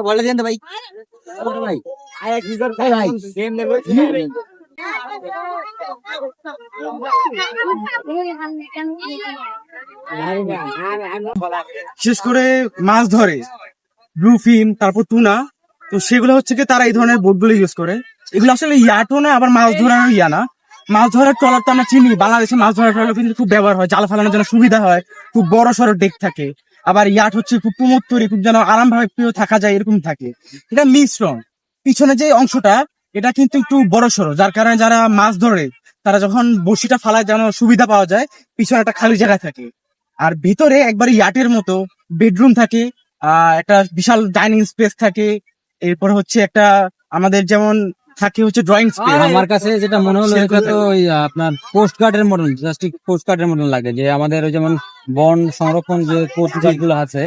বলে দেন তো ভাই, ভাই ভাই বিশেষ করে মাছ ধরে ব্লুফিন, তারপর টুনা, তো সেগুলো হচ্ছে কি তারা এই ধরনের বোটগুলো ইউজ করে। এগুলো আসলে ইয়াটও না, আবার মাছ ধরার ইয়া না। মাছ ধরার ট্রলার তো আমরা চিনি, বাংলাদেশে মাছ ধরার ট্রলার কিন্তু খুব ব্যবহার হয়, জাল ফেলানোর জন্য সুবিধা হয়, খুব বড় সড়ো ডেক থাকে। আবার ইয়াট হচ্ছে খুব প্রমোদ তৈরি, খুব যেন আরামভাবে থাকা যায় এরকম থাকে। এটা মিশ্রণ, পিছনে যে অংশটা এটা কিন্তু একটু বড় সড়ো, যার কারণে যারা মাছ ধরে তারা যখন বড়শিটা ফালায় যেন সুবিধা পাওয়া যায়, পিছনে একটা খালি জায়গা থাকে। আর ভিতরে একবার ইয়াটের মতো বেডরুম থাকে, একটা বিশাল ডাইনিং স্পেস থাকে। এরপর হচ্ছে একটা আমাদের যেমন থাকে হচ্ছে ড্রয়িং স্পেস। আমার কাছে যেটা মনে হলো এটা তো ওই আপনার পোস্ট কার্ডের মতন, জাস্ট পোস্ট কার্ডের মতন লাগে, যে আমাদের ওই যেমন বন সংরক্ষণ যে পোস্ট কার্ড গুলো আছে,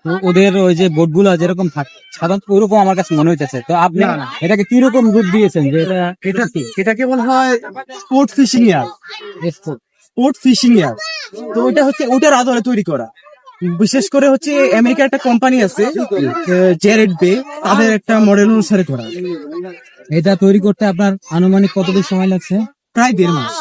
তো ওদের ওই যে বোর্ড গুলো যেরকম থাকে সাধারণত ওইরকম আমার কাছে মনে হইতেছে। তো আপনি এটাকে কিরকম রূপ দিয়েছেন, যে এটাকে বলা হয় স্পোর্ট ফিশিং ইয়ার। স্পোর্ট ফিশিং ইয়ার, তো ওইটা হচ্ছে ওটার আদলে তৈরি করা। বিশেষ করে হচ্ছে আমেরিকার একটা কোম্পানি আছে জেরেড বে, তাদের একটা মডেল অনুসারে করা। এটা তৈরি করতে আপনার আনুমানিক কতদিন সময় লাগছে? প্রায় 1.5 মাস।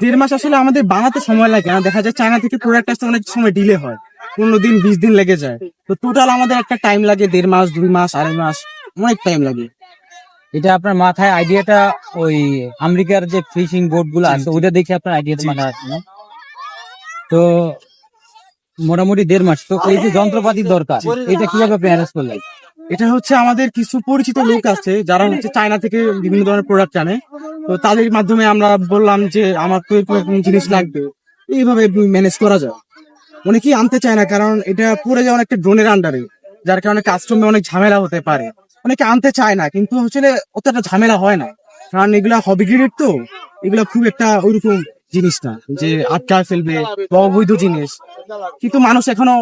1.5 মাস আসলে আমাদের বানাতে সময় লাগে না, দেখা যায় চায়না থেকে প্রোডাক্ট আসতে অনেক সময় ডিলে হয়, 15 দিন 20 দিন লেগে যায়। তো টোটাল আমাদের একটা টাইম লাগে 1.5 মাস 2 মাস 2.5 মাস, অনেক টাইম লাগে। এটা আপনার মাথায় আইডিয়াটা ওই আমেরিকার যে ফিশিং বোট গুলো আছে ওটা দেখে আপনার আইডিয়াটা মাথায় আসছে না? তো মোটামুটি 1.5 মাস। তো এই যে যন্ত্রপাতির দরকার, এটা কিভাবে আপনি অ্যারেঞ্জ করলেন? এটা হচ্ছে আমাদের কিছু পরিচিত লোক আছে যারা হচ্ছে চায়না থেকে বিভিন্ন ধরনের প্রোডাক্ট আনে, তো তাদের মাধ্যমে আমরা বললাম যে আমার তো এরকম জিনিস লাগবে, এইভাবে ম্যানেজ করা যায়। অনেকেই আনতে চায় না, কারণ এটা পড়ে যাওয়ার একটা ড্রোনের আন্ডারে, যার কারণে কাস্টমে অনেক ঝামেলা হতে পারে। অনেকে আনতে চায় না, কিন্তু আসলে অতটা ঝামেলা হয় না, কারণ এগুলা হবি গ্রেডের, তো এগুলা খুব একটা ওইরকম জিনিস না যে আটকায় ফেলবে বা অবৈধ জিনিস। কিন্তু মানুষ এখনো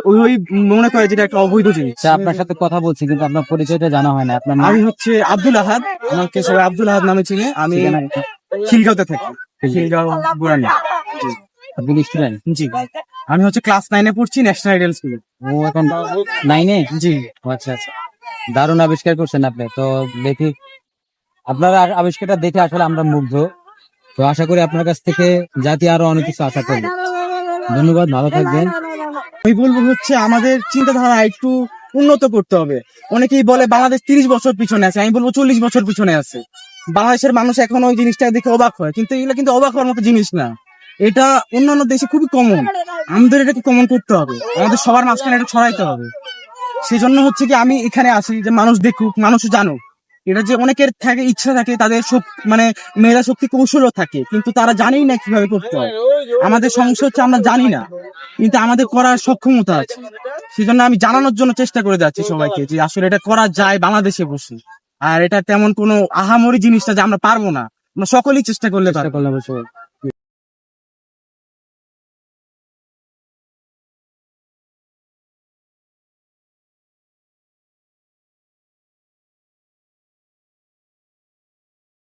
ওই মনে করে যেটা একটা অবৈধ জিনিস। আপনার সাথে কথা বলছি কিন্তু আপনার পরিচয়টা জানা হয় না। আপনার আমি হচ্ছে আব্দুল আহাদ, আমাকে সবাই আব্দুল আহাদ নামে চিনে। আমি খিলগাঁওতে থাকি, খিলগাঁও বুরানি। আপনি স্টুডেন্ট? জি, আমি হচ্ছে ক্লাস 9-এ পড়ছি, ন্যাশনাল আইডিয়াল স্কুলে। ও এখন 9-এ? জি। আচ্ছা আচ্ছা, দারুণ আবিষ্কার করছেন আপনি। তো দেখি আপনার আবিষ্কারটা দেখে আসলে আমরা মুগ্ধ। তো আশা করি আপনার কাছ থেকে জাতি আরো অনেক কিছু আশা করবো। ধন্যবাদ, ভালো থাকবেন। আমি বলবো হচ্ছে আমাদের চিন্তাধারা একটু উন্নত করতে হবে। অনেকেই বলে বাংলাদেশ 30 বছর পিছনে আছে, আমি বলবো 40 বছর পিছনে আছে। বাংলাদেশের মানুষ এখন ওই জিনিসটা দেখে অবাক হয়, কিন্তু এগুলো কিন্তু অবাক হওয়ার মতো জিনিস না। এটা অন্যান্য দেশে খুবই কমন, আমাদের এটাকে কমন করতে হবে, আমাদের সবার মাঝখানে এটা ছড়াইতে হবে। সেই জন্য হচ্ছে কি আমি এখানে আসি, যে মানুষ দেখুক, মানুষ জানুক। এটা যে অনেকের থাকে ইচ্ছা থাকে, তাদের সব মানে মেধা শক্তি কৌশলও থাকে, কিন্তু তারা জানেই না কিভাবে করতে হয়। আমাদের সমস্যা হচ্ছে আমরা জানি না, কিন্তু আমাদের করার সক্ষমতা আছে। সেজন্য আমি জানানোর জন্য চেষ্টা করে যাচ্ছি সবাইকে, যে আসলে এটা করা যায় বাংলাদেশে বসে। আর এটা তেমন কোনো আহামরি জিনিসটা যে আমরা পারবো না, আমরা সকলেই চেষ্টা করলে পারবো।